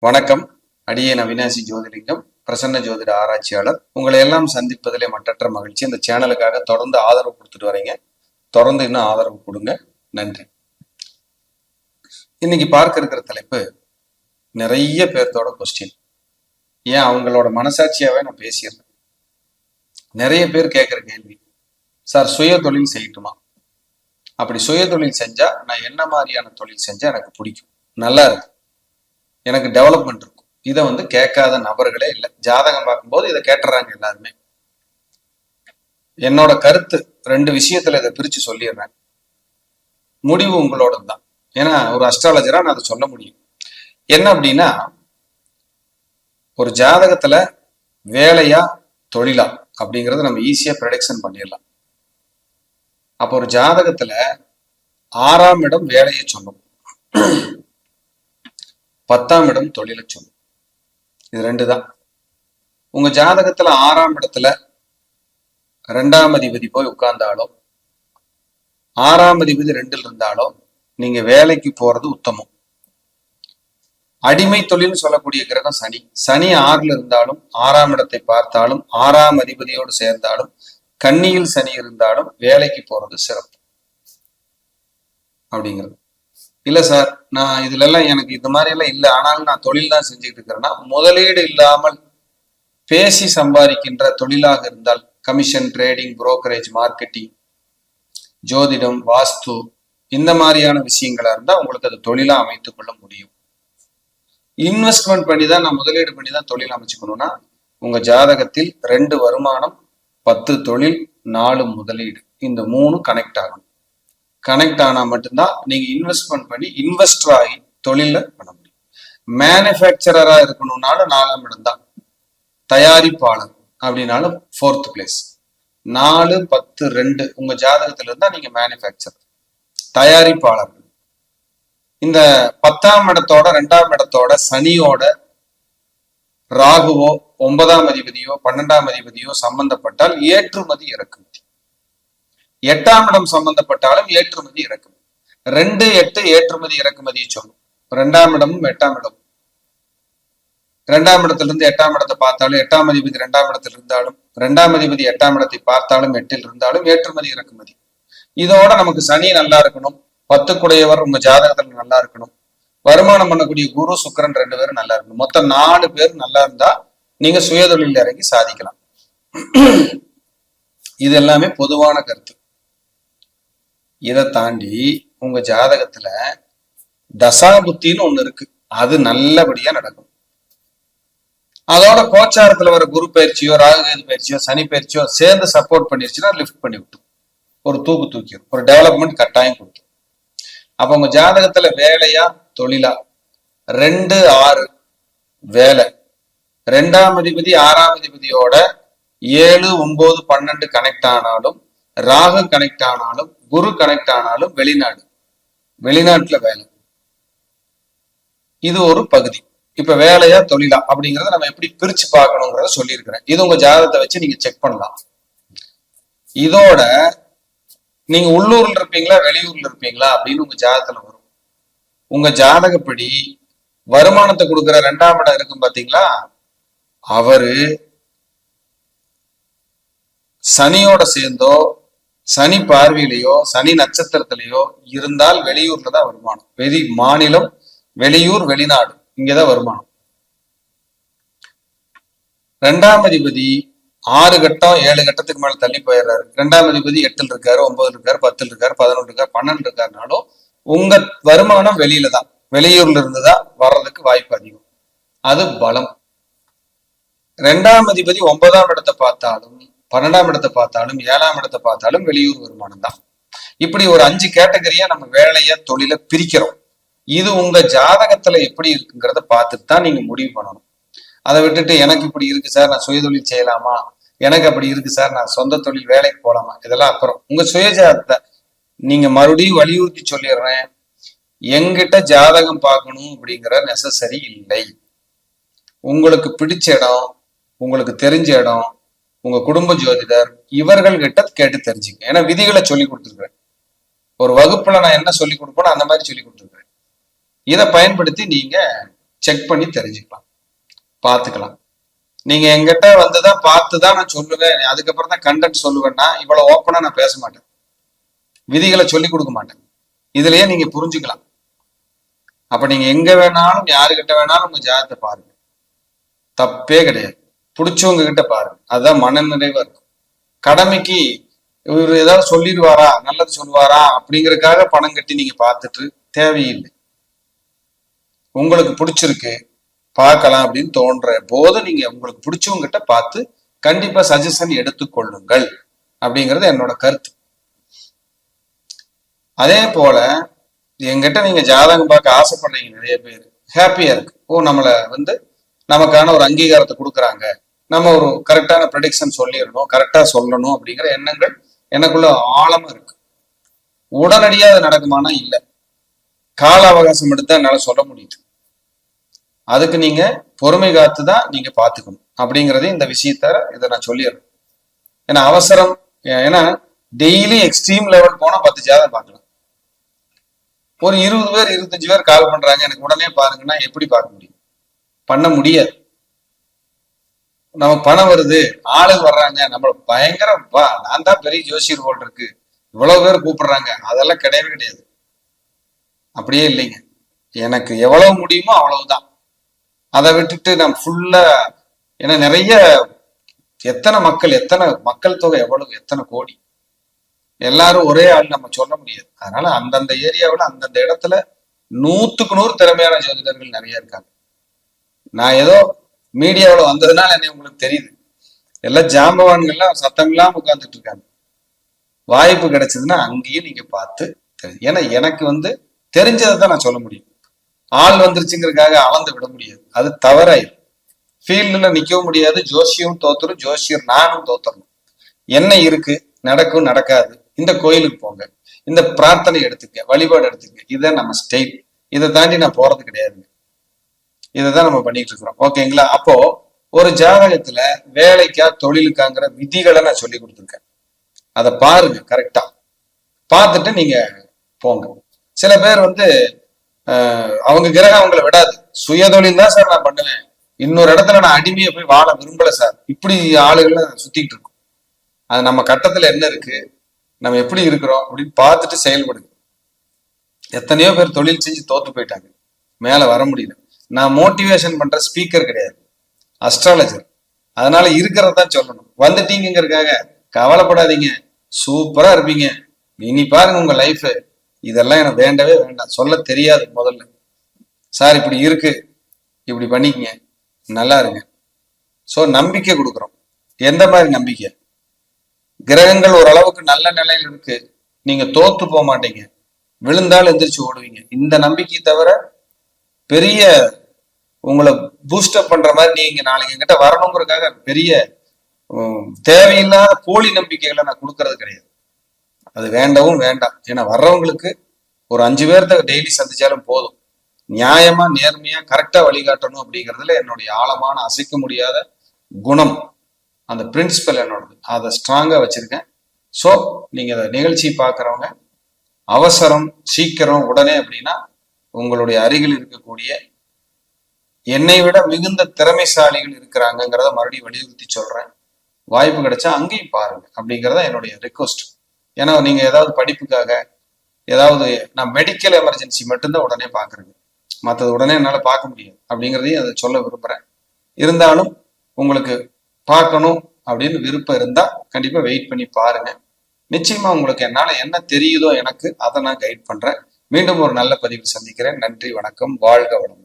வணக்கம். அடியேன் அவினாசி ஜோதிலிங்கம், பிரசன்ன ஜோதிட ஆராய்ச்சியாளர். உங்களை எல்லாம் சந்திப்பதிலே மற்றற்ற மகிழ்ச்சி. இந்த சேனலுக்காக தொடர்ந்து ஆதரவு கொடுத்துட்டு வரீங்க. தொடர்ந்து இன்னும் ஆதரவு கொடுங்க. நன்றி. இன்னைக்கு பார்க்க இருக்கிற தலைப்பு நிறைய பேர்த்தோட கொஸ்டின். ஏன் அவங்களோட மனசாட்சியாவே நான் பேசிடுறேன். நிறைய பேர் கேட்கிற கேள்வி, சார் சுய தொழில் செய்யட்டுமா? அப்படி சுய தொழில் செஞ்சா நான் என்ன மாதிரியான தொழில் செஞ்சா எனக்கு பிடிக்கும், நல்லா இருக்கு, எனக்கு டெவலப்மெண்ட் இருக்கும்? இதை கேட்காத நபர்களே இல்லை. ஜாதகம் பார்க்கும்போது இதை கேட்டுறாங்க எல்லாருமே. என்னோட கருத்து ரெண்டு விஷயத்துல இதை பிரிச்சு சொல்லிடுறேன். முடிவு உங்களோட தான். ஏன்னா ஒரு அஸ்ட்ராலஜரா நான் அதை சொல்ல முடியும். என்ன அப்படின்னா, ஒரு ஜாதகத்துல வேலையா தொழிலா அப்படிங்கறத நம்ம ஈஸியா ப்ரெடிக்ஷன் பண்ணிடலாம். அப்போ ஒரு ஜாதகத்துல 6ஆம் இடம் வேலையை சொல்லும், 10ஆம் இடம் தொழிலை சொல்லும். இது ரெண்டு தான். உங்க ஜாதகத்துல 6ஆம் இடத்துல 2ஆம் அதிபதி போய் உட்கார்ந்தாலும், 6ஆம் அதிபதி 2ல் இருந்தாலும் நீங்க வேலைக்கு போறது உத்தமம். அடிமை தொழில் சொல்லக்கூடிய கிரகம் சனி. சனி 6ல் இருந்தாலும், 6ஆம் இடத்தை பார்த்தாலும், 6ஆம் அதிபதியோடு சேர்ந்தாலும், கன்னியில் சனி இருந்தாலும் வேலைக்கு போறது சிறப்பு அப்படிங்கிறது. இல்ல சார், நான் இதுல எல்லாம் எனக்கு இந்த மாதிரி எல்லாம் இல்லை, ஆனாலும் நான் தொழில் தான் செஞ்சுட்டு இருக்கிறேன்னா, முதலீடு இல்லாமல் பேசி சம்பாதிக்கின்ற தொழிலாக இருந்தால், கமிஷன், ட்ரேடிங், புரோக்கரேஜ், மார்க்கெட்டிங், ஜோதிடம், வாஸ்து, இந்த மாதிரியான விஷயங்களா இருந்தா உங்களுக்கு அது தொழிலா அமைத்துக் கொள்ள முடியும். இன்வெஸ்ட்மெண்ட் பண்ணி தான், நான் முதலீடு பண்ணி தான் தொழில் அமைச்சுக்கணும்னா, உங்க ஜாதகத்தில் 2 வருமானம், 10 தொழில், 4 முதலீடு, இந்த 3 கனெக்ட் ஆகணும். கனெக்ட் ஆனா மட்டும்தான் நீங்க இன்வெஸ்ட்மெண்ட் பண்ணி இன்வெஸ்டர் ஆகி தொழில பண்ண முடியும். மேனுஃபேக்சரரா இருக்கணும்னாலும் 4ஆம் இடம் தான். தயாரிப்பாளர் அப்படின்னாலும் 4th பிளேஸ். 4, 10, 2 உங்க ஜாதகத்துல இருந்தா நீங்க மேனுஃபேக்சரர், தயாரிப்பாளர்கள். இந்த 10ஆம் இடத்தோட 2ஆம் இடத்தோட சனியோட ராகுவோ 9ஆம் அதிபதியோ 12ஆம் அதிபதியோ சம்பந்தப்பட்டால் ஏற்றுமதி இறக்குமதி. 8ஆம் இடம் சம்பந்தப்பட்டாலும் ஏற்றுமதி இறக்குமதி. 2, 8 ஏற்றுமதி இறக்குமதியை சொல்லும். 2ஆம் இடமும் 8ஆம் இடமும். 2ஆம் இடத்துல இருந்து 8ஆம் இடத்தை பார்த்தாலும், 8ஆம் அதிபதி 2ஆம் இடத்துல இருந்தாலும், 2ஆம் அதிபதி 8ஆம் இடத்தை பார்த்தாலும், 8ல் இருந்தாலும் ஏற்றுமதி இறக்குமதி. இதோட நமக்கு சனி நல்லா இருக்கணும், 10 குடையவர் உங்க ஜாதகத்துல நல்லா இருக்கணும், வருமானம் பண்ணக்கூடிய குரு சுக்கிரன் 2 பேரும் நல்லா இருக்கணும். மொத்தம் 4 பேர் நல்லா இருந்தா நீங்க சுயதொழில் இறங்கி சாதிக்கலாம். இது எல்லாமே பொதுவான கருத்து. இதை தாண்டி உங்க ஜாதகத்துல தசாபுத்தின்னு ஒண்ணு இருக்கு, அது நல்லபடியா நடக்கும். அதோட கோச்சாரத்துல வர குரு பயிற்சியோ, ராகுகேது பயிற்சியோ, சனி பயிற்சியோ சேர்ந்து சப்போர்ட் பண்ணிருச்சுன்னா லிஃப்ட் பண்ணி விட்டு ஒரு தூக்கிடும், ஒரு டெவலப்மெண்ட் கட்டாயம் கொடுக்கும். அப்ப உங்க ஜாதகத்துல வேலையா தொழிலா 2, 6 வேலை, 2ஆம் அதிபதி 6ஆம் அதிபதியோட 7, 9, 12 கனெக்ட் ஆனாலும், ராகு கனெக்ட் ஆனாலும், குரு கனெக்ட் ஆனாலும் வெளிநாட்டுல வேலை, இது ஒரு பகுதி. இப்ப வேலையா தொழிலா அப்படிங்கறத நம்ம எப்படி பிரிச்சு பார்க்கணுங்கிறத சொல்லியிருக்கிறேன். இது உங்க ஜாதகத்தை வச்சு நீங்க செக் பண்ணலாம். இதோட நீங்க உள்ளூர்ல இருப்பீங்களா வெளியூர்ல இருப்பீங்களா அப்படின்னு உங்க ஜாதகத்துல வரும். உங்க ஜாதகப்படி வருமானத்தை கொடுக்குற 2ஆம் இடம் இருக்கும் பாத்தீங்களா, அவரு சனியோட சேர்ந்தோ, சனி பார்வையிலையோ, சனி நட்சத்திரத்திலேயோ இருந்தால் வெளியூர்ல தான் வருமானம். மாநிலம், வெளியூர், வெளிநாடு, இங்கதான் வருமானம். 2ஆம் அதிபதி 6 கட்டம் 7 கட்டத்துக்கு மேல தள்ளி போயிடுறாரு. 2ஆம் அதிபதி 8ல் இருக்காரு, 9ல் இருக்காரு, 10ல் இருக்காரு, 11 இருக்காரு, 12 இருக்காருனாலும் உங்க வருமானம் வெளியில தான், வெளியூர்ல இருந்துதான் வர்றதுக்கு வாய்ப்பு அதிகம். அது பலம். 2ஆம் அதிபதி 9ஆம் இடத்தை பார்த்தாலும், 12ஆம் இடத்தை பார்த்தாலும், 7ஆம் இடத்தை பார்த்தாலும் வெளியூர் வருமானம் தான். இப்படி ஒரு 5 கேட்டகரியா நம்ம வேலைய தொழில பிரிக்கிறோம். இது உங்க ஜாதகத்துல எப்படி இருக்குங்கிறத பார்த்துட்டு தான் நீங்க முடிவு பண்ணணும். அதை விட்டுட்டு எனக்கு இப்படி இருக்கு சார், நான் சுயதொழில் செய்யலாமா, எனக்கு அப்படி இருக்கு சார், நான் சொந்த தொழில் வேலைக்கு போலாமா, இதெல்லாம் அப்புறம். உங்க சுயஜாதத்தை நீங்க மறுபடியும் வலியுறுத்தி சொல்லிடுறேன், எங்கிட்ட ஜாதகம் பார்க்கணும் அப்படிங்கிற நெசசரி இல்லை. உங்களுக்கு பிடிச்ச இடம், உங்களுக்கு தெரிஞ்ச இடம், உங்க குடும்ப ஜோதிடர் இவர்கள் கிட்ட கேட்டு தெரிஞ்சுங்க. ஏன்னா விதிகளை சொல்லி கொடுத்துருக்கிறேன். ஒரு வகுப்புல நான் என்ன சொல்லி கொடுப்பேனோ அந்த மாதிரி சொல்லி கொடுத்துருக்கிறேன். இதை பயன்படுத்தி நீங்க செக் பண்ணி தெரிஞ்சுக்கலாம், பார்த்துக்கலாம். நீங்க எங்கிட்ட வந்துதான் பார்த்துதான் நான் சொல்லுவேன், அதுக்கப்புறம் தான் கண்டென்ட் சொல்லுவேன்னா இவ்வளவு ஓப்பனா நான் பேச மாட்டேன், விதிகளை சொல்லி கொடுக்க மாட்டேன். இதுலயே நீங்க புரிஞ்சுக்கலாம். அப்ப நீங்க எங்க வேணாலும் யாருக்கிட்ட வேணாலும் உங்க ஜாதகத்தை பாருங்க, தப்பே கிடையாது. பிடிச்சவங்க கிட்ட பாருங்க, அதுதான் மன நிறைவா இருக்கும். கடமைக்கு இவர் ஏதாவது சொல்லிடுவாரா, நல்லது சொல்லுவாரா அப்படிங்கறதுக்காக பணம் கட்டி நீங்க பார்த்துட்டு தேவையில்லை. உங்களுக்கு பிடிச்சிருக்கு பார்க்கலாம் அப்படின்னு தோன்ற போது நீங்க உங்களுக்கு பிடிச்சவங்க கிட்ட பார்த்து கண்டிப்பா சஜஷன் எடுத்துக்கொள்ளுங்கள் அப்படிங்கிறது என்னோட கருத்து. அதே போல என்கிட்ட நீங்க ஜாதகம் பார்க்க ஆசைப்படுறீங்க நிறைய பேர், ஹாப்பியா இருக்கு. ஓ, நம்மளை நமக்கான ஒரு அங்கீகாரத்தை கொடுக்குறாங்க, நம்ம ஒரு கரெக்டான ப்ரெடிக்ஷன் சொல்லிடணும், கரெக்டா சொல்லணும் அப்படிங்கிற எண்ணங்கள் எனக்குள்ள ஆழமா இருக்கு. உடனடியா அது நடக்குமானா இல்ல, கால அவகாசம் எடுத்து என்னால சொல்ல முடியுது. அதுக்கு நீங்க பொறுமை காத்துதான் நீங்க பாத்துக்கணும் அப்படிங்கறது இந்த விஷயத்த இதை நான் சொல்லிடுறேன். ஏன்னா அவசரம், ஏன்னா டெய்லி எக்ஸ்ட்ரீம் லெவல் போனா 10 ஜாதகம் பார்க்கலாம். ஒரு 20 பேர் 25 பேர் கால் பண்றாங்க எனக்கு உடனே பாருங்கன்னா எப்படி பார்க்க முடியும்? பண்ண முடியாது. நமக்கு பணம் வருது, ஆளுங்க வர்றாங்க, நம்மள பயங்கரம் வா, நான் தான் பெரிய ஜோசியர் போல் இருக்கு, இவ்வளவு பேர் கூப்பிடுறாங்க, அதெல்லாம் கிடையவே கிடையாது. அப்படியே இல்லைங்க. எனக்கு எவ்வளவு முடியுமோ அவ்வளவுதான். அதை விட்டுட்டு நான் ஃபுல்லா, ஏன்னா நிறைய எத்தனை மக்கள் தொகை எவ்வளவு, எத்தனை கோடி, எல்லாரும் ஒரே ஆள் நம்ம சொல்ல முடியாது. அதனால அந்தந்த ஏரியாவில் அந்தந்த இடத்துல 100க்கு 100 திறமையான ஜோதிடர்கள் நிறைய இருக்காங்க. நான் ஏதோ மீடியாவில் வந்ததுனால என்ன உங்களுக்கு தெரியுது, எல்லாம் ஜாம்பவான்கள்லாம் சத்தம் இல்லாம உட்கார்ந்துட்டு இருக்காங்க. வாய்ப்பு கிடைச்சதுன்னா அங்கேயும் நீங்க பார்த்து தெரியும். ஏன்னா எனக்கு தெரிஞ்சதை தான் நான் சொல்ல முடியும். ஆள் வந்துருச்சுங்கிறதுக்காக அளந்து விட முடியாது, அது தவறாயிரும். ஃபீல்டுல நிக்கவும் முடியாது, ஜோசியம் தோத்துரும், ஜோசியர் நானும் தோத்துறணும். என்ன இருக்கு, நடக்கும் நடக்காது, இந்த கோயிலுக்கு போங்க, இந்த பிரார்த்தனை எடுத்துக்க, வழிபாடு எடுத்துக்க, இதுதான் நம்ம ஸ்டைல். இதை தாண்டி நான் போறது கிடையாதுங்க. இதைதான் நம்ம பண்ணிட்டு இருக்கிறோம். ஓகேங்களா? அப்போ ஒரு ஜாதகத்துல வேலைக்கா தொழிலுக்காங்கிற விதிகளை நான் சொல்லி கொடுத்துருக்கேன். அதை பாருங்க, கரெக்டா பார்த்துட்டு நீங்க போங்க. சில பேர் அவங்க கிரகம் அவங்களை விடாது, சுயதொழில் தான் சார் நான் பண்ணுவேன், இன்னொரு இடத்துல நான் அடிமையை போய் வாழ விரும்பல சார், இப்படி ஆளுகள்லாம் சுத்திட்டு இருக்கும். அது நம்ம கட்டத்துல என்ன இருக்கு, நம்ம எப்படி இருக்கிறோம் அப்படின்னு பார்த்துட்டு செயல்படுங்க. எத்தனையோ பேர் தொழில் செஞ்சு தோத்து போயிட்டாங்க, மேல வர முடியல. நான் மோட்டிவேஷன் பண்ற ஸ்பீக்கர் கிடையாது, அஸ்ட்ராலஜர். அதனால இருக்கிறதான் சொல்லணும். வந்துட்டீங்கிறதுக்காக கவலைப்படாதீங்க, சூப்பரா இருப்பீங்க, இனி பாருங்க உங்க லைஃப், இதெல்லாம் எனக்கு வேண்டவே வேண்டாம். சொல்ல தெரியாது முதல்ல. சார் இப்படி இருக்கு, இப்படி பண்ணிக்கங்க, நல்லா இருங்க. சோ நம்பிக்கை கொடுக்குறோம். எந்த மாதிரி நம்பிக்கை? கிரகங்கள் ஓரளவுக்கு நல்ல நிலையில் இருக்கு, நீங்க தோத்து போக மாட்டீங்க, விழுந்தாலும் எந்திரிச்சு ஓடுவீங்க. இந்த நம்பிக்கை தவிர பெரிய உங்களை பூஸ்டப் பண்ற மாதிரி நீங்க நாளைக்கு என்கிட்ட வரணுங்கிறதுக்காக பெரிய தேவையில்லாத போலி நம்பிக்கைகளை நான் கொடுக்கறது கிடையாது. அது வேண்டவும் வேண்டாம். ஏன்னா வர்றவங்களுக்கு ஒரு 5 பேர்த்த டெய்லி சந்திச்சாலும் போதும். நியாயமா நேர்மையா கரெக்டா வழிகாட்டணும் அப்படிங்கிறதுல என்னுடைய ஆழமான அசைக்க முடியாத குணம், அந்த பிரின்சிபல் என்னோடது, அதை ஸ்ட்ராங்கா வச்சிருக்கேன். ஸோ நீங்க அந்த நிகழ்ச்சி பார்க்குறவங்க அவசரம், சீக்கிரம், உடனே அப்படின்னா உங்களுடைய அருகில் இருக்கக்கூடிய என்னை விட மிகுந்த திறமைசாலிகள் இருக்கிறாங்கிறத மறுபடியும் வலியுறுத்தி சொல்றேன். வாய்ப்பு கிடைச்சா அங்கேயும் பாருங்க அப்படிங்கிறத என்னுடைய ரிக்வஸ்ட். ஏன்னா நீங்க ஏதாவது படிப்புக்காக, ஏதாவது நான் மெடிக்கல் எமர்ஜென்சி மட்டும்தான் உடனே பாக்குறேங்க, மற்றது உடனே என்னால பார்க்க முடியாது அப்படிங்கிறதையும் அதை சொல்ல விரும்புறேன். இருந்தாலும் உங்களுக்கு பார்க்கணும் அப்படின்னு விருப்பம் இருந்தா கண்டிப்பா வெயிட் பண்ணி பாருங்க. நிச்சயமா உங்களுக்கு என்னால என்ன தெரியுதோ எனக்கு அதை நான் கைட் பண்றேன். மீண்டும் ஒரு நல்ல பதிவு சந்திக்கிறேன். நன்றி, வணக்கம், வாழ்க வளம்.